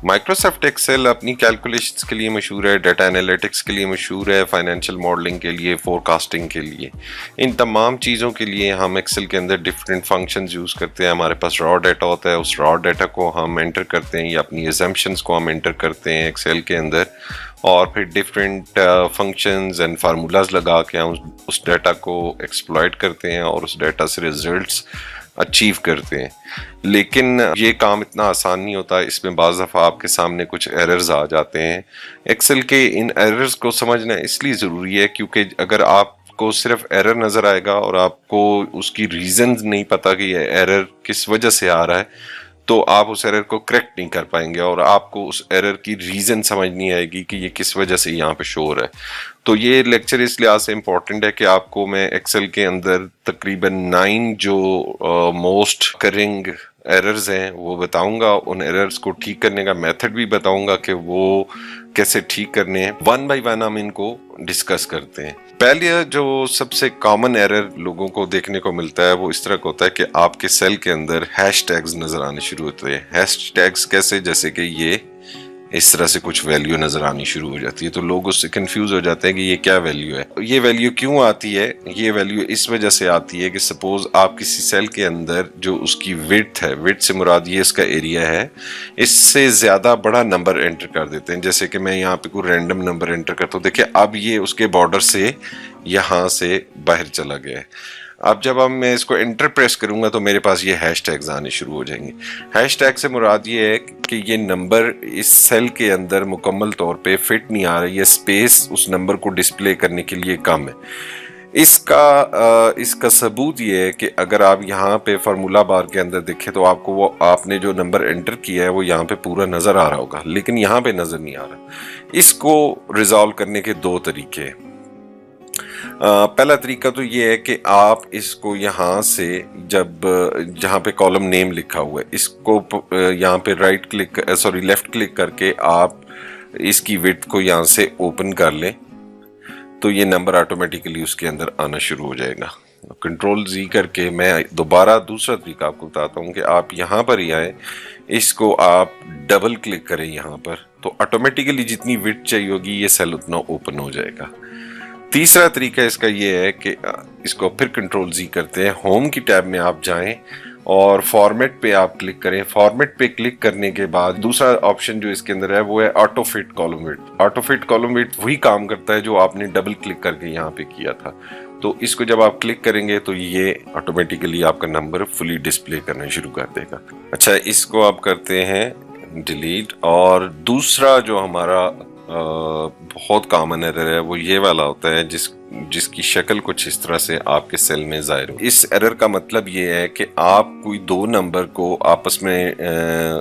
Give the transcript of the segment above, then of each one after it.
Microsoft Excel اپنی calculations کے لیے مشہور ہے، ڈیٹا انالیٹکس کے لیے مشہور ہے، فائنینشیل ماڈلنگ کے لیے، فور کاسٹنگ کے لیے. ان تمام چیزوں کے لیے ہم ایکسل کے اندر ڈفرینٹ فنکشنز یوز کرتے ہیں. ہمارے پاس را ڈیٹا ہوتا ہے، اس را ڈیٹا کو ہم انٹر کرتے ہیں یا اپنی ایزمپشنز کو ہم انٹر کرتے ہیں ایکسل کے اندر، اور پھر ڈفرینٹ فنکشنز اینڈ فارمولاز لگا کے ہم اس ڈیٹا کو ایکسپلائٹ کرتے ہیں اور اس ڈیٹا سے ریزلٹس اچیو کرتے ہیں. لیکن یہ کام اتنا آسان نہیں ہوتا، اس میں بعض دفعہ آپ کے سامنے کچھ ایررز آ جاتے ہیں. ایکسل کے ان ایررز کو سمجھنا اس لیے ضروری ہے کیونکہ اگر آپ کو صرف ایرر نظر آئے گا اور آپ کو اس کی ریزنز نہیں پتا کہ یہ ایرر کس وجہ سے آ رہا ہے، تو آپ اس ایرر کو کریکٹ نہیں کر پائیں گے اور آپ کو اس ایرر کی ریزن سمجھ نہیں آئے گی کہ یہ کس وجہ سے یہاں پہ شو ہو رہا ہے. تو یہ لیکچر اس لحاظ سے امپورٹنٹ ہے کہ آپ کو میں ایکسل کے اندر تقریباً 9 جو موسٹ کرنگ ایررز ہیں وہ بتاؤں گا. ان ایررز کو ٹھیک کرنے کا میتھڈ بھی بتاؤں گا کہ وہ کیسے ٹھیک کرنے ہیں. ون بائی ون ہم ان کو ڈسکس کرتے ہیں. پہلے جو سب سے کامن ایرر لوگوں کو دیکھنے کو ملتا ہے وہ اس طرح کا ہوتا ہے کہ آپ کے سیل کے اندر ہیش ٹیگز نظر آنے شروع ہوتے ہیں. ہیش ٹیگز کیسے؟ جیسے کہ یہ اس طرح سے کچھ ویلیو نظر آنی شروع ہو جاتی ہے تو لوگ اس سے کنفیوز ہو جاتے ہیں کہ یہ کیا ویلیو ہے. یہ ویلیو کیوں آتی ہے؟ یہ ویلیو اس وجہ سے آتی ہے کہ سپوز آپ کسی سیل کے اندر جو اس کی وڈتھ ہے، وڈتھ سے مراد یہ اس کا ایریا ہے، اس سے زیادہ بڑا نمبر انٹر کر دیتے ہیں. جیسے کہ میں یہاں پہ کوئی رینڈم نمبر انٹر کرتا ہوں، دیکھیں اب یہ اس کے بارڈر سے یہاں سے باہر چلا گیا ہے. اب جب میں اس کو انٹر پریس کروں گا تو میرے پاس یہ ہیش ٹیگز آنے شروع ہو جائیں گے. ہیش ٹیگ سے مراد یہ ہے کہ یہ نمبر اس سیل کے اندر مکمل طور پہ فٹ نہیں آ رہا، یہ اسپیس اس نمبر کو ڈسپلے کرنے کے لیے کم ہے. اس کا ثبوت یہ ہے کہ اگر آپ یہاں پہ فارمولا بار کے اندر دیکھیں تو آپ کو وہ آپ نے جو نمبر انٹر کیا ہے وہ یہاں پہ پورا نظر آ رہا ہوگا، لیکن یہاں پہ نظر نہیں آ رہا. اس کو ریزالو کرنے کے 2 طریقے ہیں. پہلا طریقہ تو یہ ہے کہ آپ اس کو یہاں سے جہاں پہ کالم نیم لکھا ہوا ہے اس کو یہاں پہ لیفٹ کلک کر کے آپ اس کی وڈتھ کو یہاں سے اوپن کر لیں تو یہ نمبر آٹومیٹیکلی اس کے اندر آنا شروع ہو جائے گا. کنٹرول زی کر کے میں دوبارہ دوسرا طریقہ آپ کو بتاتا ہوں کہ آپ یہاں پر ہی آئیں، اس کو آپ ڈبل کلک کریں یہاں پر تو آٹومیٹیکلی جتنی وڈتھ چاہیے ہوگی یہ سیل اتنا اوپن ہو جائے گا. تیسرا طریقہ اس کا یہ ہے کہ اس کو پھر کنٹرول زی کرتے ہیں، ہوم کی ٹیب میں آپ جائیں اور فارمیٹ پہ آپ کلک کریں. فارمیٹ پہ کلک کرنے کے بعد دوسرا آپشن جو اس کے اندر ہے وہ ہے auto fit column width. Auto fit column width وہی کام کرتا ہے جو آپ نے ڈبل کلک کر کے یہاں پہ کیا تھا. تو اس کو جب آپ کلک کریں گے تو یہ آٹومیٹیکلی آپ کا نمبر فلی ڈسپلے کرنا شروع کر دے گا. اچھا، اس کو آپ کرتے ہیں ڈیلیٹ. اور دوسرا جو ہمارا بہت کامن ایرر ہے وہ یہ والا ہوتا ہے جس کی شکل کچھ اس طرح سے آپ کے سیل میں ظاہر ہو. اس ایرر کا مطلب یہ ہے کہ آپ کوئی 2 نمبر کو آپس میں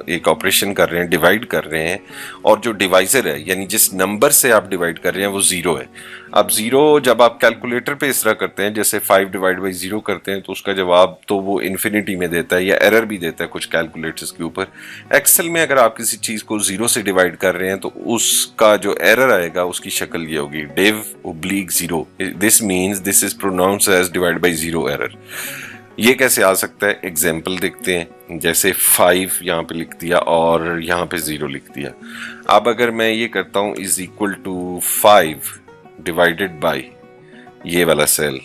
ایک آپریشن کر رہے ہیں، ڈیوائیڈ کر رہے ہیں، اور جو ڈیوائزر ہے یعنی جس نمبر سے آپ ڈیوائیڈ کر رہے ہیں وہ 0 ہے. اب 0 جب آپ کیلکولیٹر پہ اس طرح کرتے ہیں جیسے 5/0 کرتے ہیں تو اس کا جواب تو وہ انفینٹی میں دیتا ہے یا ایرر بھی دیتا ہے کچھ کیلکولیٹرز کے اوپر. ایکسل میں اگر آپ کسی چیز کو 0 سے ڈیوائیڈ کر رہے ہیں تو اس کا جو ایرر آئے گا اس کی شکل یہ ہوگی div/0. This means this is pronounced as divide by 0 error. یہ کیسے آ سکتا ہے؟ ایگزامپل دیکھتے ہیں. جیسے 5 یہاں پہ لکھ دیا اور یہاں پہ 0 لکھ دیا. اب اگر میں یہ کرتا ہوں is equal to 5 divided by یہ والا سیل،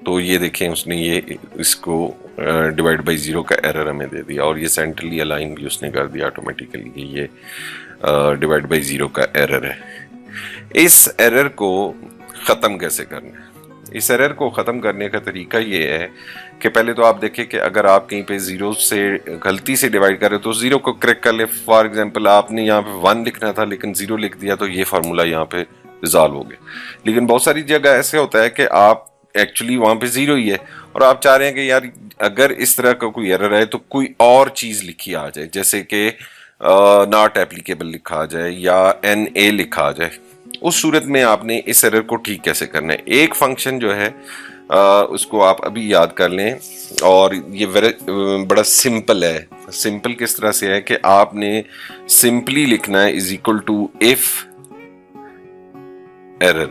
تو یہ دیکھیں اس نے یہ اس کو ڈیوائڈ بائی 0 کا ایرر ہمیں دے دیا اور یہ سینٹرلی الائن بھی اس نے کر دیا آٹومیٹیکلی کہ یہ ڈیوائڈ بائی 0 کا ایرر ہے. اس ایرر کو ختم کیسے کرنا ہے؟ اس ایرر کو ختم کرنے کا طریقہ یہ ہے کہ پہلے تو آپ دیکھیں کہ اگر آپ کہیں پہ 0 سے غلطی سے ڈیوائڈ کریں تو 0 کو کریکٹ کر لیں. فار ایگزامپل آپ نے یہاں پہ 1 لکھنا تھا لیکن 0 لکھ دیا تو یہ فارمولا یہاں پہ ریزالو ہو گیا. لیکن بہت ساری جگہ ایسے ہوتا ہے کہ آپ ایکچولی وہاں پہ 0 ہی ہے اور آپ چاہ رہے ہیں کہ یار اگر اس طرح کا کوئی ایرر ہے تو کوئی اور چیز لکھی آ جائے، جیسے کہ ناٹ ایپلیکیبل لکھا جائے یا NA لکھا جائے. اس صورت میں آپ نے اس ایرر کو ٹھیک کیسے کرنا ہے؟ ایک فنکشن جو ہے اس کو آپ ابھی یاد کر لیں اور یہ بڑا سمپل ہے. سمپل کس طرح سے ہے کہ آپ نے سمپلی لکھنا ہے is equal to if error.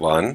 1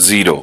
0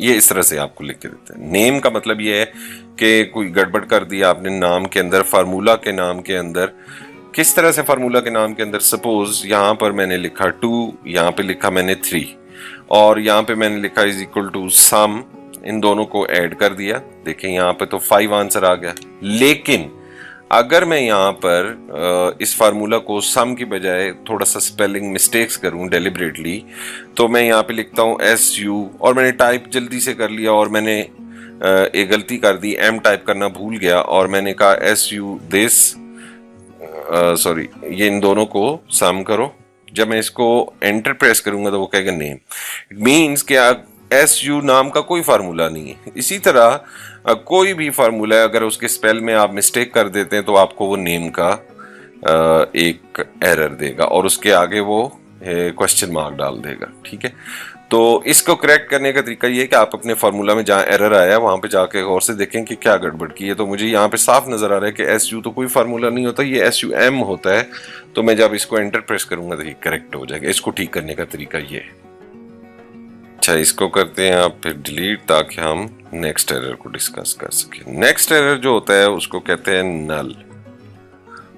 یہ اس طرح سے آپ کو لکھ کے دیتے ہیں. نیم کا مطلب یہ ہے کہ کوئی گڑبڑ کر دی آپ نے نام کے اندر, فارمولا کے نام کے اندر. کس طرح سے فارمولا کے نام کے اندر؟ سپوز یہاں پر میں نے لکھا 2, یہاں پہ لکھا میں نے 3, اور یہاں پہ میں نے لکھا از اکول ٹو سم, ان دونوں کو ایڈ کر دیا. دیکھیں یہاں پہ تو 5 آنسر آ گیا. لیکن اگر میں یہاں پر اس فارمولا کو سم کی بجائے تھوڑا سا اسپیلنگ مسٹیکس کروں ڈیلیبریٹلی, تو میں یہاں پہ لکھتا ہوں SU, اور میں نے ٹائپ جلدی سے کر لیا اور میں نے ایک غلطی کر دی, M ٹائپ کرنا بھول گیا, اور میں نے کہا SU this, سوری یہ ان دونوں کو سم کرو. جب میں اس کو انٹر پریس کروں گا تو وہ کہے گا نیم. اٹ مینس کہ SU نام کا کوئی فارمولا نہیں ہے. اسی طرح کوئی بھی فارمولا ہے اگر اس کے اسپیل میں آپ مسٹیک کر دیتے ہیں تو آپ کو وہ نیم کا ایک ایرر دے گا, اور اس کے آگے وہ کوشچن مارک ڈال دے گا. ٹھیک ہے, تو اس کو کریکٹ کرنے کا طریقہ یہ ہے کہ آپ اپنے فارمولا میں جہاں ایرر آیا ہے وہاں پہ جا کے غور سے دیکھیں کہ کیا گڑبڑ کی ہے. تو مجھے یہاں پہ صاف نظر آ رہا ہے کہ SU تو کوئی فارمولا نہیں ہوتا, یہ SUM ہوتا ہے. تو میں جب اس کو انٹر پریس کروں گا تو یہ کریکٹ ہو جائے گا. اس کو ٹھیک کرنے کا طریقہ یہ ہے. اچھا, اس کو کرتے ہیں آپ پھر ڈیلیٹ تاکہ ہم نیکسٹ ایرر کو ڈسکس کر سکیں. نیکسٹ ایرر جو ہوتا ہے اس کو کہتے ہیں نل,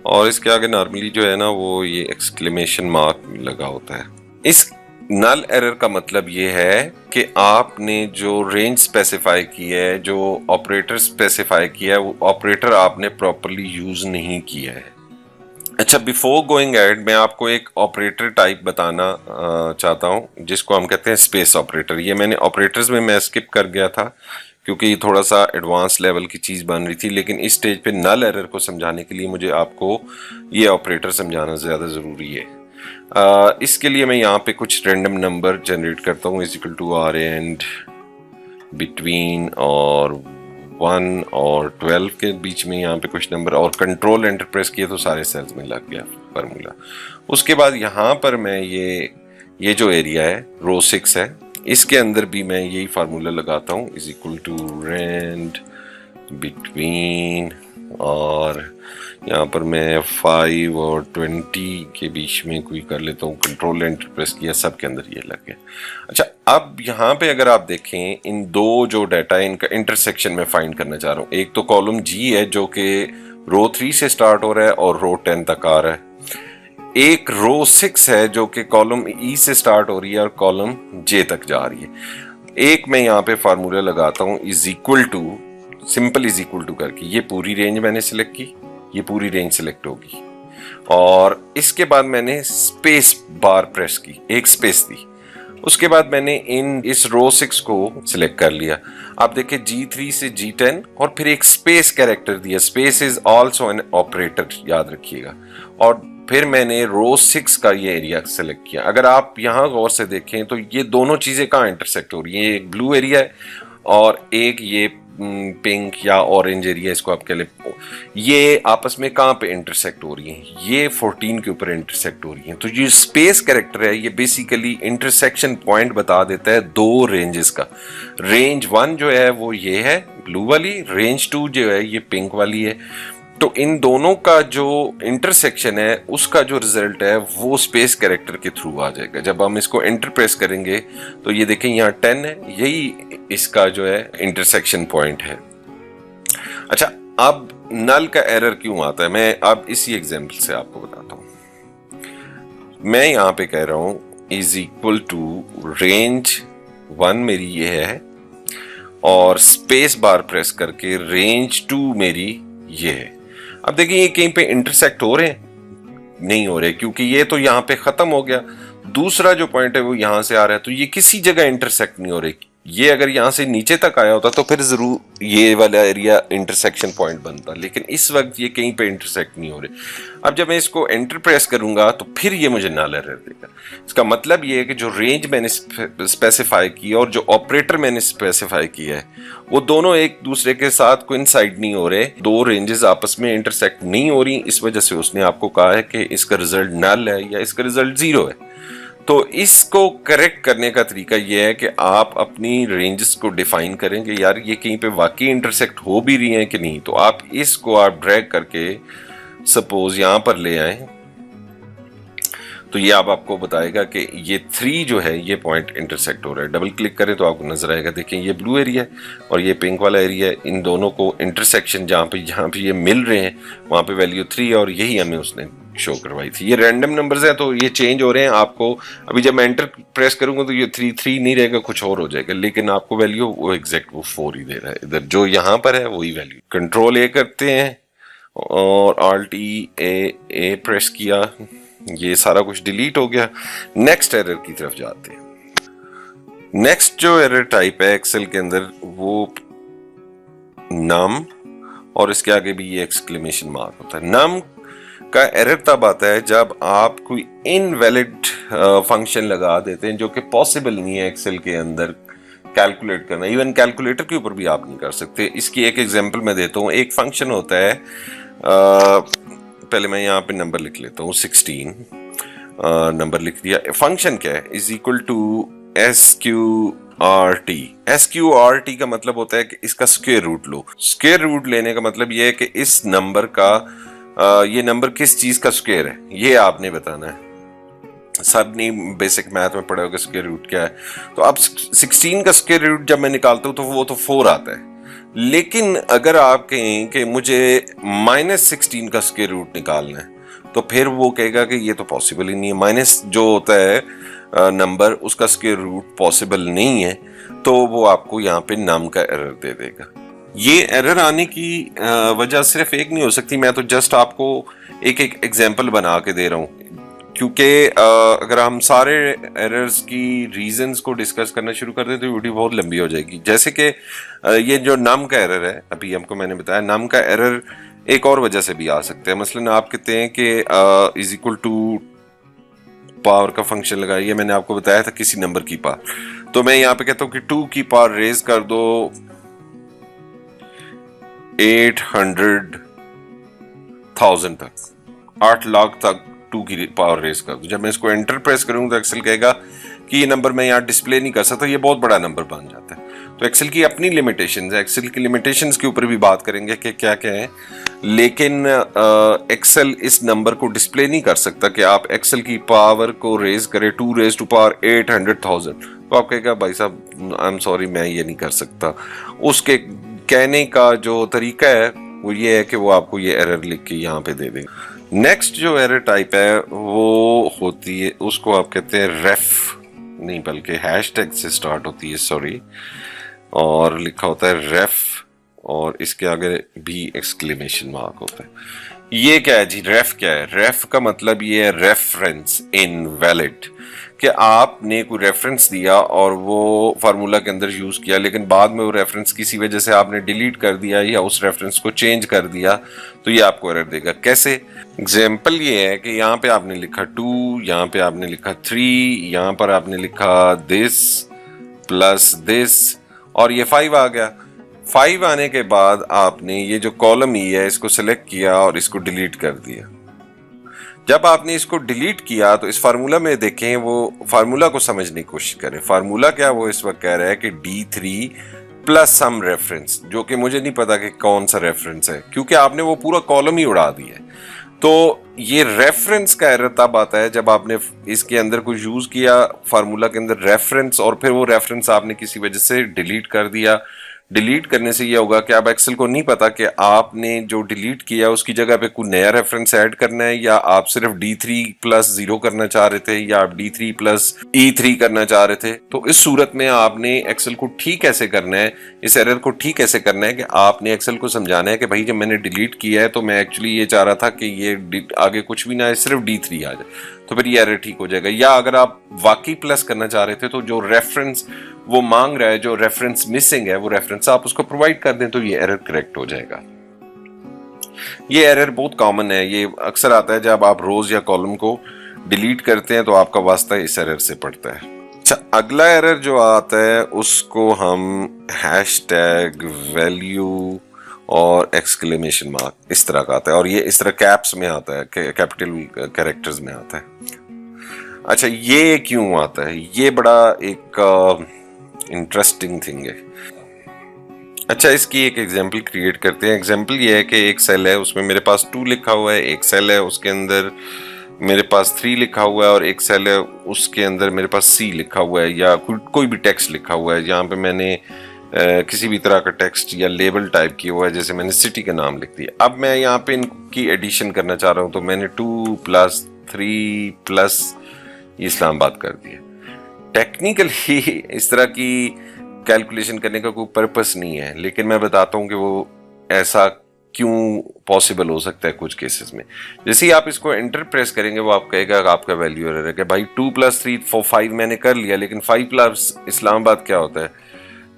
اور اس کے آگے نارملی جو ہے نا وہ یہ ایکسکلیمیشن مارک لگا ہوتا ہے. اس نل ایرر کا مطلب یہ ہے کہ آپ نے جو رینج اسپیسیفائی کی ہے, جو آپریٹر اسپیسیفائی کیا ہے, وہ آپریٹر آپ نے پراپرلی یوز نہیں کیا ہے. اچھا, بیفور گوئنگ ایڈ میں آپ کو ایک آپریٹر ٹائپ بتانا چاہتا ہوں جس کو ہم کہتے ہیں اسپیس آپریٹر. یہ میں نے آپریٹرز میں اسکپ کر گیا تھا کیونکہ یہ تھوڑا سا ایڈوانس لیول کی چیز بن رہی تھی, لیکن اس سٹیج پہ نل ایرر کو سمجھانے کے لیے مجھے آپ کو یہ آپریٹر سمجھانا زیادہ ضروری ہے. اس کے لیے میں یہاں پہ کچھ رینڈم نمبر جنریٹ کرتا ہوں is equal to rand between اور 1 اور 12 کے بیچ میں یہاں پہ کچھ نمبر, اور کنٹرول انٹر پریس کیا تو سارے سیلز میں لگ گیا فارمولا. اس کے بعد یہاں پر میں یہ جو ایریا ہے رو 6 ہے, اس کے اندر بھی میں یہی فارمولا لگاتا ہوں is equal to rand between, اور یہاں پر میں 5 اور 20 کے بیچ میں کوئی کر لیتا ہوں, کنٹرول انٹر پریس کیا, سب کے اندر یہ لگ گیا. اچھا, اب یہاں پہ اگر آپ دیکھیں ان دو جو ڈیٹا ان کا انٹرسیکشن میں فائنڈ کرنا چاہ رہا ہوں. ایک تو کالم G ہے جو کہ رو 3 سے سٹارٹ ہو رہا ہے اور رو 10 تک آ رہا ہے. ایک رو 6 ہے جو کہ کالم E سے سٹارٹ ہو رہی ہے اور کالم J تک جا رہی ہے. ایک میں یہاں پہ فارمولا لگاتا ہوں is equal to, simple is equal to کر کے, یہ پوری رینج میں نے سلیکٹ کی, یہ پوری رینج سلیکٹ ہوگی, اور اس کے بعد میں نے اسپیس بار پریس کی, ایک اسپیس دی. اس کے بعد میں نے اس رو 6 کو سلیکٹ کر لیا. آپ دیکھیں G3 سے G10 اور پھر ایک اسپیس کیریکٹر دیا, space is also an operator, یاد رکھیے گا. اور پھر میں نے رو 6 کا یہ ایریا سلیکٹ کیا. اگر آپ یہاں غور سے دیکھیں تو یہ دونوں چیزیں کہاں انٹرسیکٹ ہو رہی ہیں, ایک بلو ایریا ہے اور ایک یہ پنک یا اورنج ایریا, اس کو آپ کہہ لیں, یہ آپس میں کہاں پہ انٹرسیکٹ ہو رہی ہیں, یہ 14 کے اوپر انٹرسیکٹ ہو رہی ہیں. تو یہ اسپیس کیریکٹر ہے, یہ بیسیکلی انٹرسیکشن پوائنٹ بتا دیتا ہے دو رینجز کا. رینج 1 جو ہے وہ یہ ہے بلو والی, رینج 2 جو ہے یہ پنک والی ہے. تو ان دونوں کا جو انٹرسیکشن ہے اس کا جو ریزلٹ ہے وہ اسپیس کیریکٹر کے تھرو آ جائے گا. جب ہم اس کو انٹر پریس کریں گے تو یہ دیکھیں یہاں 10 ہے, یہی اس کا جو ہے انٹرسیکشن پوائنٹ ہے. اچھا, اب نل کا ایرر کیوں آتا ہے میں اب اسی ایگزامپل سے آپ کو بتاتا ہوں. میں یہاں پہ کہہ رہا ہوں از اکول ٹو رینج 1 میری یہ ہے, اور اسپیس بار پریس کر کے رینج 2 میری یہ ہے. اب دیکھیں یہ کہیں پہ انٹرسیکٹ ہو رہے ہیں, نہیں ہو رہے, کیونکہ یہ تو یہاں پہ ختم ہو گیا. دوسرا جو پوائنٹ ہے وہ یہاں سے آ رہا ہے, تو یہ کسی جگہ انٹرسیکٹ نہیں ہو رہی. یہ اگر یہاں سے نیچے تک آیا ہوتا تو پھر ضرور یہ والا ایریا انٹرسیکشن پوائنٹ بنتا, لیکن اس وقت یہ کہیں پہ انٹرسیکٹ نہیں ہو رہے. اب جب میں اس کو انٹر پریس کروں گا تو پھر یہ مجھے نل ایرر دے گا. اس کا مطلب یہ ہے کہ جو رینج میں نے اسپیسیفائی کی اور جو آپریٹر میں نے اسپیسیفائی کیا ہے وہ دونوں ایک دوسرے کے ساتھ کوئنسائڈ نہیں ہو رہے, دو رینجز آپس میں انٹرسیکٹ نہیں ہو رہی. اس وجہ سے اس نے آپ کو کہا ہے کہ اس کا ریزلٹ نل ہے یا اس کا ریزلٹ 0 ہے. تو اس کو کریکٹ کرنے کا طریقہ یہ ہے کہ آپ اپنی رینجز کو ڈیفائن کریں کہ یار یہ کہیں پہ واقعی انٹرسیکٹ ہو بھی رہی ہیں کہ نہیں. تو آپ اس کو آپ ڈریگ کر کے سپوز یہاں پر لے آئیں, تو یہ اب آپ کو بتائے گا کہ یہ 3 جو ہے یہ پوائنٹ انٹرسیکٹ ہو رہا ہے. ڈبل کلک کریں تو آپ کو نظر آئے گا, دیکھیں یہ بلو ایریا ہے اور یہ پنک والا ایریا ہے, ان دونوں کو انٹرسیکشن جہاں پہ یہ مل رہے ہیں وہاں پہ ویلیو 3 ہے, اور یہی ہمیں اس نے شو کروائی تھی. یہ رینڈم نمبرز ہیں تو یہ چینج ہو رہے ہیں. آپ کو ابھی جب میں انٹر پریس کروں گا تو یہ 3 نہیں رہے گا, کچھ اور ہو جائے گا, لیکن آپ کو ویلیو وہ ایگزیکٹ وہ 4 ہی دے رہا ہے. ادھر جو یہاں پر ہے وہی ویلیو. کنٹرول اے کرتے ہیں اور آلٹ اے پریس کیا, یہ سارا کچھ ڈیلیٹ ہو گیا. نیکسٹ ایرر کی طرف جاتے ہیں. نیکسٹ جو ایرر ٹائپ ہے ایکسل کے اندر وہ نم, اور اس کے آگے بھی یہ ایکسکلیمیشن مارک ہوتا ہے. نم کا ایرر تب آتا ہے جب آپ کوئی انویلڈ فنکشن لگا دیتے ہیں جو کہ پاسبل نہیں ہے ایکسل کے اندر کیلکولیٹ کرنا. ایون کیلکولیٹر کے اوپر بھی آپ نہیں کر سکتے. اس کی ایک ایگزامپل میں دیتا ہوں. ایک فنکشن ہوتا ہے, پہلے میں یہاں پہ نمبر لکھ لیتا ہوں 16, نمبر لکھ دیا. فنکشن کیا ہے, is equal to SQRT. SQRT کا مطلب ہوتا ہے کہ اس کا اسکوئر روٹ لو. اسکوئر روٹ لینے کا مطلب یہ ہے کہ اس نمبر کا یہ نمبر کس چیز کا اسکوئر ہے یہ آپ نے بتانا ہے. سب نے بیسک میتھ میں پڑھا ہوگا اسکوئر روٹ کیا ہے. تو اب 16 کا اسکوئر روٹ جب میں نکالتا ہوں تو وہ تو 4 آتا ہے. لیکن اگر آپ کہیں کہ مجھے -16 کا اسکوئر روٹ نکالنا ہے تو پھر وہ کہے گا کہ یہ تو پاسبل ہی نہیں ہے. مائنس جو ہوتا ہے نمبر, اس کا اسکوئر روٹ پاسبل نہیں ہے, تو وہ آپ کو یہاں پہ نم کا ایرر دے دے گا. یہ ایرر آنے کی وجہ صرف ایک نہیں ہو سکتی. میں تو جسٹ آپ کو ایک ایگزامپل بنا کے دے رہا ہوں, کیونکہ اگر ہم سارے ایررز کی ریزنز کو ڈسکس کرنا شروع کر دیں تو ویڈیو بہت لمبی ہو جائے گی. جیسے کہ یہ جو نم کا ایرر ہے, ابھی ہم کو میں نے بتایا نم کا ایرر ایک اور وجہ سے بھی آ سکتے ہیں. مثلا آپ کہتے ہیں کہ از اکول ٹو پاور کا فنکشن لگائیے. میں نے آپ کو بتایا تھا کسی نمبر کی پاور, تو میں یہاں پہ کہتا ہوں کہ 2 کی پاور ریز کر دو 800,000 تک, 8 لاکھ تک 2 کی پاور ریز کر دو. جب میں اس کو انٹر پریس کروں تو ایکسل کہے گا کہ یہ نمبر میں یہاں ڈسپلے نہیں کر سکتا, یہ بہت بڑا نمبر بن جاتا ہے. تو ایکسل کی اپنی لیمیٹیشنز ہیں. ایکسل کی لیمیٹیشنز کے اوپر بھی بات کریں گے کہ کیا کیا ہے, لیکن ایکسل اس نمبر کو ڈسپلے نہیں کر سکتا کہ آپ ایکسل کی پاور کو ریز کریں 2 ریز ٹو پاور 800,000. تو آپ کہے گا بھائی صاحب آئی ایم سوری میں یہ نہیں کر سکتا. اس کے کہنے کا جو طریقہ ہے وہ یہ ہے کہ وہ آپ کو یہ ایرر لکھ کے یہاں پہ دے دیں. نیکسٹ جو ایرر ٹائپ ہے وہ ہوتی ہے, اس کو آپ کہتے ہیں ریف, نہیں بلکہ ہیش ٹیگ سے سٹارٹ ہوتی ہے, سوری, اور لکھا ہوتا ہے ریف, اور اس کے آگے بھی ایکسکلیمیشن مارک ہوتا ہے. یہ کیا ہے جی, ریف کیا ہے؟ ریف کا مطلب یہ ہے ریفرنس انویلڈ, کہ آپ نے کوئی ریفرنس دیا اور وہ فارمولا کے اندر یوز کیا, لیکن بعد میں وہ ریفرنس کسی وجہ سے آپ نے ڈیلیٹ کر دیا یا اس ریفرنس کو چینج کر دیا, تو یہ آپ کو ایرر دے گا. کیسے؟ اگزامپل یہ ہے کہ یہاں پہ آپ نے لکھا 2, یہاں پہ آپ نے لکھا 3, یہاں پر آپ نے لکھا this پلس this, اور یہ 5 آ گیا. 5 آنے کے بعد آپ نے یہ جو کالم ای ہے اس کو سلیکٹ کیا اور اس کو ڈیلیٹ کر دیا. جب آپ نے اس کو ڈیلیٹ کیا تو اس فارمولا میں دیکھیں, وہ فارمولا کو سمجھنے کی کوشش کریں. فارمولا کیا وہ اس وقت کہہ رہا ہے کہ D3 پلس سم ریفرنس, جو کہ مجھے نہیں پتا کہ کون سا ریفرنس ہے, کیونکہ آپ نے وہ پورا کالم ہی اڑا دیا ہے. تو یہ ریفرنس کا ایرر تب آتا ہے جب آپ نے اس کے اندر کچھ یوز کیا فارمولا کے اندر ریفرنس, اور پھر وہ ریفرنس آپ نے کسی وجہ سے ڈیلیٹ کر دیا. ڈیلیٹ کرنے سے یہ ہوگا کہ اب ایکسل کو نہیں پتا کہ آپ نے جو ڈیلیٹ کیا اس کی جگہ پہ کوئی نیا ریفرنس ایڈ کرنا ہے, یا آپ صرف D3 پلس 0 کرنا چاہ رہے تھے, یا آپ D3 پلس E3 کرنا چاہ رہے تھے. تو اس صورت میں آپ نے ایکسل کو ٹھیک کیسے کرنا ہے, اس ایرر کو ٹھیک کیسے کرنا ہے, کہ آپ نے ایکسل کو سمجھانا ہے کہ بھائی جب میں نے ڈیلیٹ کیا ہے تو میں ایکچولی یہ چاہ رہا تھا کہ یہ آگے کچھ بھی نہ آئے, صرف D3 آ جائے, تو پھر یہ ایرر ٹھیک ہو جائے گا. یا اگر آپ واقعی پلس کرنا چاہ رہے تھے تو جو ریفرنس وہ مانگ رہا ہے, جو ریفرنس مسنگ ہے, وہ ریفرنس آپ اس کو پرووائڈ کر دیں تو یہ ایرر کریکٹ ہو جائے گا. یہ ایرر بہت کامن ہے, یہ اکثر آتا ہے جب آپ روز یا کالم کو ڈیلیٹ کرتے ہیں تو آپ کا واسطہ اس ایرر سے پڑتا ہے. اچھا, اگلا ایرر جو آتا ہے اس کو ہم ہیش ٹیگ ویلیو اور ایکسکلیمیشن مارک اس طرح کا آتا ہے, اور یہ اس طرح کیپس میں آتا ہے, کیپٹل کیریکٹرز میں آتا ہے. اچھا, یہ کیوں آتا ہے؟ یہ بڑا ایک انٹرسٹنگ تھنگ ہے. اچھا, اس کی ایک ایگزامپل کریٹ کرتے ہیں. ایگزامپل یہ ہے کہ ایک سیل ہے, اس میں میرے پاس 2 لکھا ہوا ہے. ایک سیل ہے, اس کے اندر میرے پاس 3 لکھا ہوا ہے اور ایک سیل ہے اس کے اندر میرے پاس C لکھا ہوا ہے یا کوئی بھی ٹیکسٹ لکھا ہوا ہے جہاں پہ میں نے کسی بھی طرح کا ٹیکسٹ یا لیبل ٹائپ کیا ہوا ہے، جیسے میں نے سٹی کا نام لکھ دیا. اب میں یہاں پہ ان کی ایڈیشن کرنا چاہ رہا ہوں، تو میں نے 2 + 3 + یہ اسلام آباد کر دیا. ٹیکنیکلی اس طرح کی کیلکولیشن کرنے کا کوئی پرپس نہیں ہے، لیکن میں بتاتا ہوں کہ وہ ایسا کیوں پاسبل ہو سکتا ہے کچھ کیسز میں. جیسے ہی آپ اس کو انٹر پریس کریں گے وہ آپ کہے گا کہ آپ کا ویلیو ایرر ہے کہ بھائی 2 + 3 5 میں نے کر لیا، لیکن 5 + اسلام آباد کیا ہوتا ہے؟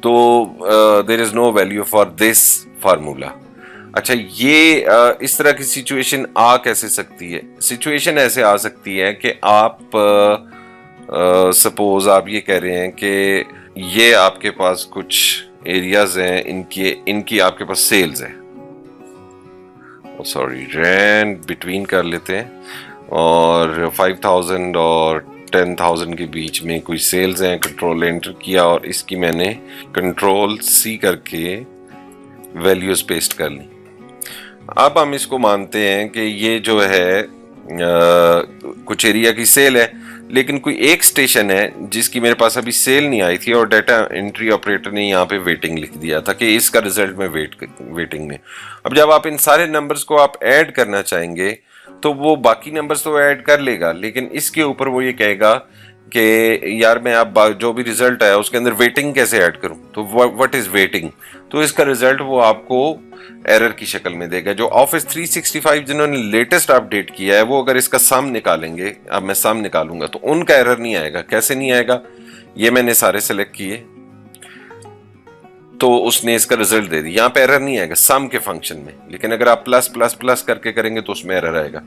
تو there is no value for this formula. اچھا، یہ اس طرح کی سچویشن آ کیسے سکتی ہے؟ سچویشن ایسے آ سکتی ہے کہ آپ سپوز آپ یہ کہہ رہے ہیں کہ یہ آپ کے پاس کچھ ایریاز ہیں، ان کی آپ کے پاس سیلز ہیں، سوری رینڈ بٹوین کر لیتے ہیں، اور 5000 اور 10,000 کے بیچ میں کوئی سیلز ہیں. کنٹرول انٹر کیا اور اس کی میں نے کنٹرول C کر کے ویلیوز پیسٹ کر لی. اب ہم اس کو مانتے ہیں کہ یہ جو ہے کچھ ایریا کی سیل ہے، لیکن کوئی ایک سٹیشن ہے جس کی میرے پاس ابھی سیل نہیں آئی تھی اور ڈیٹا انٹری آپریٹر نے یہاں پہ ویٹنگ لکھ دیا تھا کہ اس کا ریزلٹ میں ویٹنگ میں. اب جب آپ ان سارے نمبرز کو آپ ایڈ کرنا چاہیں گے تو وہ باقی نمبرز تو ایڈ کر لے گا، لیکن اس کے اوپر وہ یہ کہے گا کہ یار میں اب جو بھی ریزلٹ ہے اس کے اندر ویٹنگ کیسے ایڈ کروں. تو وٹ از ویٹنگ؟ تو اس کا ریزلٹ وہ آپ کو ایرر کی شکل میں دے گا. جو آفس 365 جنہوں نے لیٹسٹ اپڈیٹ کیا ہے وہ اگر اس کا سم نکالیں گے، اب میں سم نکالوں گا تو ان کا ایرر نہیں آئے گا. کیسے نہیں آئے گا؟ یہ میں نے سارے سلیکٹ کیے تو اس نے اس کا ریزلٹ دے دی، یہاں پہ ایرر نہیں آئے گا سم کے فنکشن میں. لیکن اگر آپ پلس پلس پلس کر کے کریں گے تو اس میں ایرر آئے گا.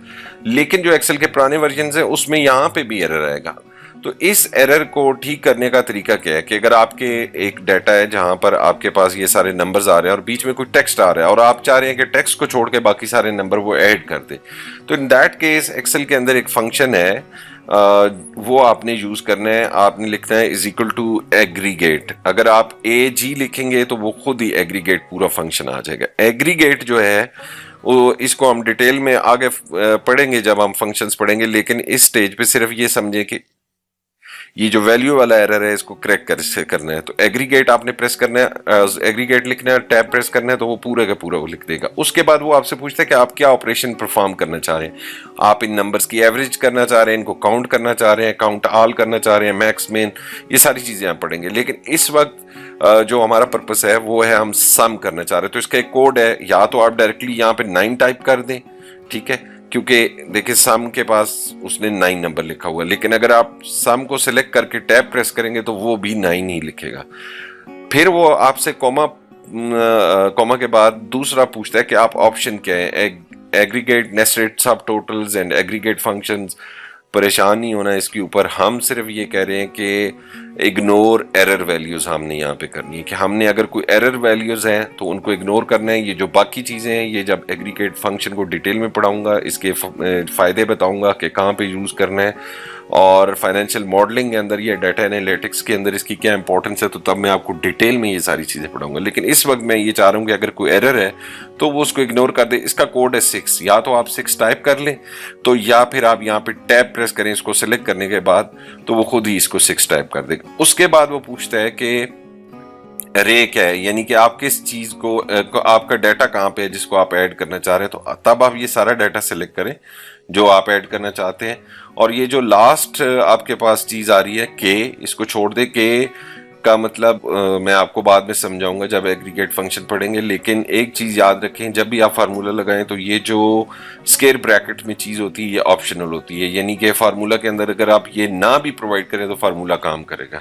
لیکن جو ایکسل کے پرانے ورژنز ہیں اس میں یہاں پہ بھی ایرر آئے گا. تو اس ایرر کو ٹھیک کرنے کا طریقہ کیا ہے کہ اگر آپ کے ایک ڈیٹا ہے جہاں پر آپ کے پاس یہ سارے نمبرز آ رہے ہیں اور بیچ میں کوئی ٹیکسٹ آ رہا ہے اور آپ چاہ رہے ہیں کہ ٹیکسٹ کو چھوڑ کے باقی سارے نمبر وہ ایڈ کر دے، تو ان دیٹ کیس ایکسل کے اندر ایک فنکشن ہے، وہ آپ نے یوز کرنا ہے. آپ نے لکھنا ہے = ایگریگیٹ. اگر آپ AG لکھیں گے تو وہ خود ہی ایگریگیٹ پورا فنکشن آ جائے گا. ایگریگیٹ جو ہے وہ اس کو ہم ڈیٹیل میں آگے پڑھیں گے جب ہم فنکشنز پڑھیں گے، لیکن اس سٹیج پہ صرف یہ سمجھے کہ یہ جو ویلیو والا ایرر ہے اس کو کریکٹ کرنا ہے. تو ایگریگیٹ آپ نے پریس کرنا ہے، ایگریگیٹ لکھنا ہے، ٹیب پریس کرنا ہے تو وہ پورا کا پورا وہ لکھ دے گا. اس کے بعد وہ آپ سے پوچھتا ہے کہ آپ کیا آپریشن پرفارم کرنا چاہ رہے ہیں. آپ ان نمبرز کی ایوریج کرنا چاہ رہے ہیں، ان کو کاؤنٹ کرنا چاہ رہے ہیں، کاؤنٹ آل کرنا چاہ رہے ہیں، میکس مین، یہ ساری چیزیں آپ پڑھیں گے. لیکن اس وقت جو ہمارا پرپس ہے وہ ہے ہم سم کرنا چاہ رہے ہیں. تو اس کا ایک کوڈ ہے، یا تو آپ ڈائریکٹلی یہاں پہ 9 ٹائپ کر دیں، ٹھیک ہے، کیونکہ دیکھیں سم کے پاس اس نے 9 نمبر لکھا ہوا ہے. لیکن اگر آپ سم کو سلیکٹ کر کے ٹیب پریس کریں گے تو وہ بھی 9 ہی لکھے گا. پھر وہ آپ سے کوما کے بعد دوسرا پوچھتا ہے کہ آپ آپشن کیا ہے، aggregate nested sub totals and aggregate functions. پریشان نہیں ہونا اس کے اوپر، ہم صرف یہ کہہ رہے ہیں کہ اگنور ایرر ویلیوز ہم نے یہاں پہ کرنی ہے، کہ ہم نے اگر کوئی ایرر ویلیوز ہیں تو ان کو اگنور کرنا ہے. یہ جو باقی چیزیں ہیں یہ جب ایگریگیٹ فنکشن کو ڈیٹیل میں پڑھاؤں گا، اس کے فائدے بتاؤں گا کہ کہاں پہ یوز کرنا ہے، اور فائنینشیل ماڈلنگ کے اندر یا ڈیٹا انالیٹکس کے اندر اس کی کیا امپورٹنس ہے، تو تب میں آپ کو ڈیٹیل میں یہ ساری چیزیں پڑھاؤں گا. لیکن اس وقت میں یہ چاہ رہا ہوں کہ اگر کوئی ایرر ہے تو وہ اس کو اگنور کر دے. اس کا کوڈ ہے 6، یا تو آپ 6 ٹائپ کر لیں تو یا پھر آپ یہاں پہ ٹیب پریس کریں اس کو سلیکٹ کرنے کے بعد تو وہ خود ہی اس کو 6 ٹائپ کر دے گا. اس کے بعد وہ پوچھتا ہے کہ رے کیا ہے، یعنی کہ آپ کس چیز کو، آپ کا ڈیٹا کہاں پہ ہے جس کو آپ ایڈ کرنا چاہ رہے ہیں. تو تب آپ یہ سارا ڈیٹا سلیکٹ کریں جو آپ ایڈ کرنا چاہتے ہیں. اور یہ جو لاسٹ آپ کے پاس چیز آ رہی ہے کہ اس کو چھوڑ دے. کہ کا مطلب میں آپ کو بعد میں سمجھاؤں گا جب ایگریگیٹ فنکشن پڑھیں گے. لیکن ایک چیز یاد رکھیں، جب بھی آپ فارمولا لگائیں تو یہ جو اسکیئر بریکٹ میں چیز ہوتی ہے یہ آپشنل ہوتی ہے، یعنی کہ فارمولا کے اندر اگر آپ یہ نہ بھی پرووائڈ کریں تو فارمولا کام کرے گا.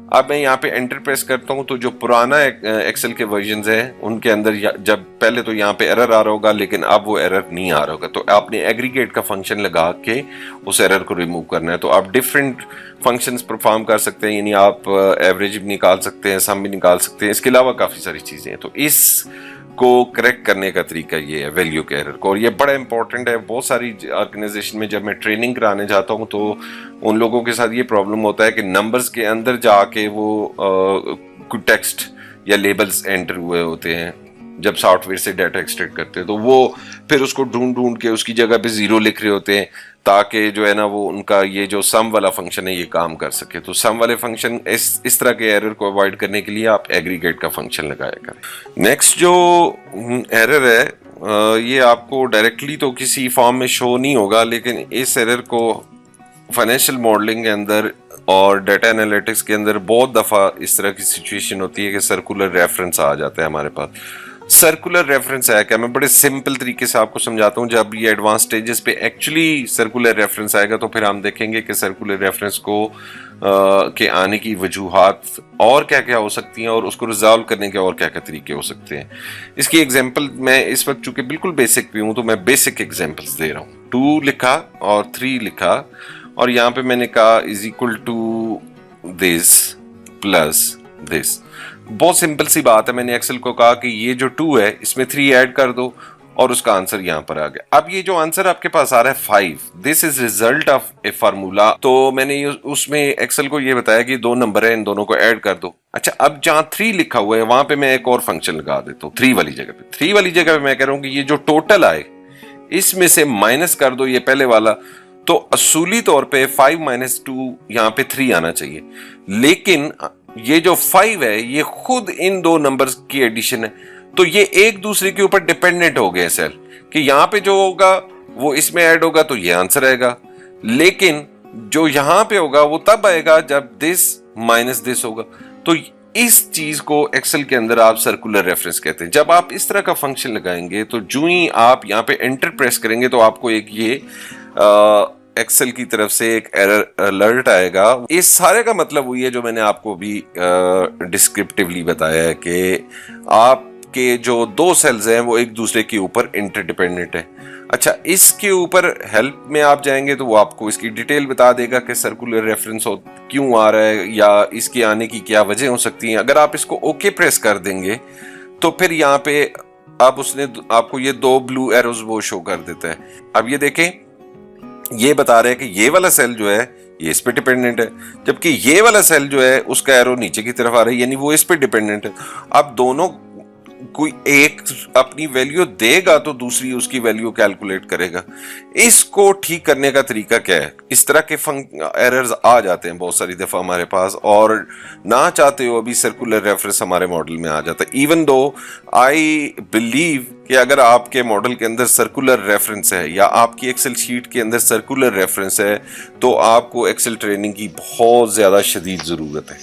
اب میں یہاں پہ انٹر پریس کرتا ہوں تو جو پرانا ایکسل کے ورژنز ہیں ان کے اندر جب پہلے تو یہاں پہ ایرر آ رہا ہوگا، لیکن اب وہ ایرر نہیں آ رہا ہوگا. تو آپ نے ایگریگیٹ کا فنکشن لگا کے اس ایرر کو ریموو کرنا ہے. تو آپ ڈفرینٹ فنکشنز پرفارم کر سکتے ہیں، یعنی آپ ایوریج بھی نکال سکتے ہیں، سم بھی نکال سکتے ہیں، اس کے علاوہ کافی ساری چیزیں ہیں. تو اس کو کریکٹ کرنے کا طریقہ یہ ہے ویلیو کے ایرر کو، اور یہ بڑا امپورٹنٹ ہے. بہت ساری آرگنائزیشن میں جب میں ٹریننگ کرانے جاتا ہوں تو ان لوگوں کے ساتھ یہ پرابلم ہوتا ہے کہ نمبرز کے اندر جا کے وہ کوئی ٹیکسٹ یا لیبلز انٹر ہوئے ہوتے ہیں جب سافٹ ویئر سے ڈیٹا ایکسٹریکٹ کرتے ہیں تو وہ پھر اس کو ڈھونڈ کے اس کی جگہ پہ زیرو لکھ رہے ہوتے ہیں تاکہ جو ہے نا وہ ان کا یہ جو سم والا فنکشن ہے یہ کام کر سکے. تو سم والے فنکشن اس طرح کے ایرر کو اوائڈ کرنے کے لیے آپ ایگریگیٹ کا فنکشن لگایا کریں. نیکسٹ جو ایرر ہے یہ آپ کو ڈائریکٹلی تو کسی فارم میں شو نہیں ہوگا, لیکن اس ایرر کو فائنینشیل ماڈلنگ کے اندر اور ڈیٹا انالیٹکس کے اندر بہت دفعہ اس طرح کی سچویشن ہوتی ہے کہ سرکولر ریفرنس آ جاتا ہے ہمارے پاس. سرکولر ریفرنس ہے کیا, میں بڑے سمپل طریقے سے آپ کو سمجھاتا ہوں. جب یہ ایڈوانس سٹیجز پہ ایکچولی سرکولر ریفرنس آئے گا تو پھر ہم دیکھیں گے کہ سرکولر ریفرنس کو کے آنے کی وجوہات اور کیا کیا ہو سکتی ہیں اور اس کو ریزالو کرنے کے اور کیا کیا طریقے ہو سکتے ہیں. اس کی ایگزامپل میں اس وقت چونکہ بالکل بیسک پہ ہوں تو میں بیسک ایگزامپلس دے رہا ہوں. 2 لکھا اور 3 لکھا اور یہاں پہ میں نے کہا از اکول ٹو دس پلس دس. بہت سمپل سی بات ہے, میں نے ایکسل کو کہا کہ یہ جو 2 ہے اس میں 3 ایڈ کر دو اور اس کا آنسر یہاں پر آ گیا. اب یہ جو آنسر آپ کے پاس آ رہا ہے 5, this is result of a formula. تو میں نے اس میں ایکسل کو یہ بتایا کہ 2 نمبر ہیں, ان دونوں کو ایڈ کر دو. اچھا اب جہاں 3 لکھا ہوا ہے وہاں پہ میں ایک اور فنکشن لگا دیتا ہوں 3 والی جگہ پہ. 3 والی جگہ پہ میں کہہ رہا ہوں کہ یہ جو ٹوٹل آئے اس میں سے مائنس کر دو یہ پہلے والا. تو اصولی طور پہ 5 - 2 یہاں پہ 3 آنا چاہیے, لیکن یہ جو 5 ہے یہ خود ان 2 نمبرز کی ایڈیشن ہے. تو یہ ایک دوسرے کے اوپر ڈیپینڈنٹ ہو گئے سیل کہ یہاں پہ جو ہوگا وہ اس میں ایڈ ہوگا تو یہ آنسر آئے گا, لیکن جو یہاں پہ ہوگا وہ تب آئے گا جب دس مائنس دس ہوگا. تو اس چیز کو ایکسل کے اندر آپ سرکولر ریفرنس کہتے ہیں. جب آپ اس طرح کا فنکشن لگائیں گے تو جو ہی آپ یہاں پہ انٹر پریس کریں گے تو آپ کو ایک یہ ایکسل کی طرف سے ایک ایرر الرٹ آئے گا. اس سارے کا مطلب وہی ہے جو میں نے آپ کو بھی ڈسکرپٹیولی بتایا ہے کہ آپ کے جو 2 سیلز ہیں وہ ایک دوسرے کے اوپر انٹر ڈیپینڈنٹ ہے. اچھا اس کے اوپر ہیلپ میں آپ جائیں گے تو وہ آپ کو اس کی ڈیٹیل بتا دے گا کہ سرکولر ریفرنس کیوں آ رہا ہے یا اس کے آنے کی کیا وجہ ہو سکتی ہیں. اگر آپ اس کو اوکے پریس کر دیں گے تو پھر یہاں پہ اب اس نے آپ کو یہ 2 بلو ایروز وہ شو کر دیتا ہے. اب یہ دیکھیں یہ بتا رہے ہیں کہ یہ والا سیل جو ہے یہ اس پہ ڈیپینڈنٹ ہے, جبکہ یہ والا سیل جو ہے اس کا ایرو نیچے کی طرف آ رہا ہے یعنی وہ اس پہ ڈیپینڈنٹ ہے. اب دونوں کوئی ایک اپنی ویلیو دے گا تو دوسری اس کی ویلیو کیلکولیٹ کرے گا. اس کو ٹھیک کرنے کا طریقہ کیا ہے؟ اس طرح کے ایررز آ جاتے ہیں بہت ساری دفعہ ہمارے پاس اور نہ چاہتے ہو ابھی سرکولر ریفرنس ہمارے ماڈل میں آ جاتا ہے. ایون دو آئی بلیو کہ اگر آپ کے ماڈل کے اندر سرکولر ریفرنس ہے یا آپ کی ایکسل شیٹ کے اندر سرکولر ریفرنس ہے تو آپ کو ایکسل ٹریننگ کی بہت زیادہ شدید ضرورت ہے.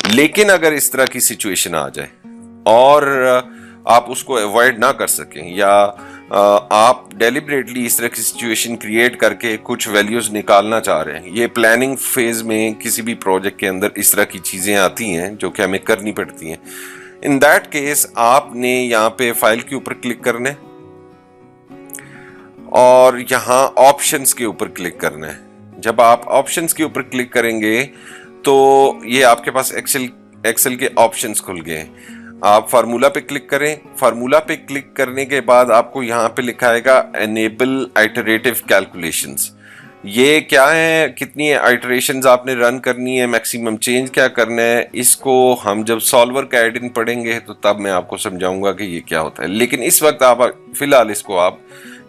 لیکن اگر اس طرح کی سچویشن آ جائے اور آپ اس کو اوائڈ نہ کر سکیں یا آپ ڈیلیبریٹلی اس طرح کی سچویشن کریٹ کر کے کچھ ویلیوز نکالنا چاہ رہے ہیں, یہ پلاننگ فیز میں کسی بھی پروجیکٹ کے اندر اس طرح کی چیزیں آتی ہیں جو کہ ہمیں کرنی پڑتی ہیں. ان دیٹ کیس آپ نے یہاں پہ فائل کے اوپر کلک کرنا ہے اور یہاں آپشنز کے اوپر کلک کرنا ہے. جب آپ آپشنز کے اوپر کلک کریں گے تو یہ آپ کے پاس ایکسل کے آپشنز کھل گئے. آپ فارمولا پہ کلک کریں, فارمولا پہ کلک کرنے کے بعد آپ کو یہاں پہ لکھا ہے گا انیبل آئٹریٹو کیلکولیشنز. یہ کیا ہے, کتنی آئٹریشنز آپ نے رن کرنی ہے, میکسیمم چینج کیا کرنا ہے, اس کو ہم جب سالور کا ایڈ ان پڑھیں گے تو تب میں آپ کو سمجھاؤں گا کہ یہ کیا ہوتا ہے. لیکن اس وقت آپ فی الحال اس کو آپ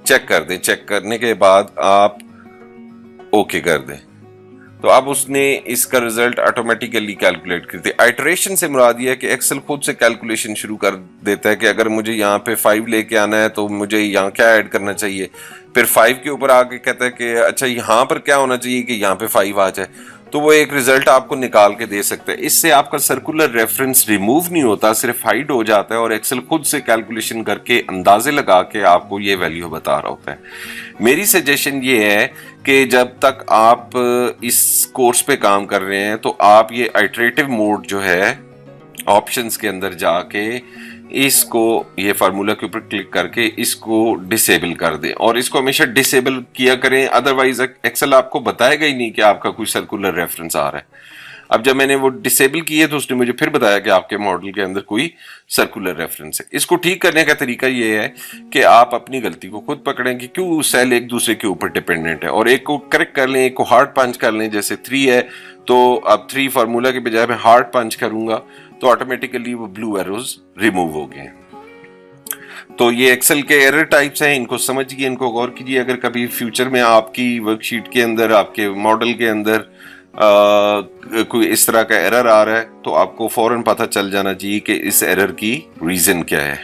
چیک کر دیں. چیک کرنے کے بعد آپ اوکے کر دیں تو اب اس نے اس کا رزلٹ آٹومیٹیکلی کیلکولیٹ کر دیا. آئٹریشن سے مراد یہ ہے کہ ایکسل خود سے کیلکولیشن شروع کر دیتا ہے کہ اگر مجھے یہاں پہ 5 لے کے آنا ہے تو مجھے یہاں کیا ایڈ کرنا چاہیے. پھر 5 کے اوپر آ کے کہتا ہے کہ اچھا یہاں پر کیا ہونا چاہیے کہ یہاں پہ 5 آ جائے, تو وہ ایک رزلٹ آپ کو نکال کے دے سکتا ہے. اس سے آپ کا سرکولر ریفرنس ریموو نہیں ہوتا, صرف ہائڈ ہو جاتا ہے اور ایکسل خود سے کیلکولیشن کر کے اندازے لگا کے آپ کو یہ ویلیو بتا رہا ہوتا ہے. میری سجیشن یہ ہے کہ جب تک آپ اس کورس پہ کام کر رہے ہیں تو آپ یہ آئٹریٹو موڈ جو ہے آپشنز کے اندر جا کے اس کو یہ فارمولا کے اوپر کلک کر کے اس کو ڈسیبل کر دیں اور اس کو ہمیشہ ڈسیبل کیا کریں. ادروائز ایکسل آپ کو بتائے گا ہی نہیں کہ آپ کا کوئی سرکولر ریفرنس آ رہا ہے. اب جب میں نے وہ ڈسیبل کیے تو اس نے مجھے پھر بتایا کہ آپ کے ماڈل کے اندر کوئی سرکولر ریفرنس ہے. اس کو ٹھیک کرنے کا طریقہ یہ ہے کہ آپ اپنی غلطی کو خود پکڑیں کہ کیوں سیل ایک دوسرے کے اوپر ڈیپینڈنٹ ہے اور ایک کو کریکٹ کر لیں, ایک کو ہارڈ پنچ کر لیں. جیسے 3 ہے تو اب 3 فارمولا کے بجائے میں ہارڈ پنچ کروں گا تو آٹومیٹیکلی وہ بلو ایروز ریموو ہو گئے. تو یہ ایکسل کے ایرر ٹائپس ہیں، ان کو سمجھیے، ان کو غور کیجیے. اگر کبھی فیوچر میں آپ کی ورک شیٹ کے اندر، آپ کے ماڈل کے اندر کوئی اس طرح کا ایرر آ رہا ہے تو آپ کو فوراً پتہ چل جانا چاہیے کہ اس ایرر کی ریزن کیا ہے.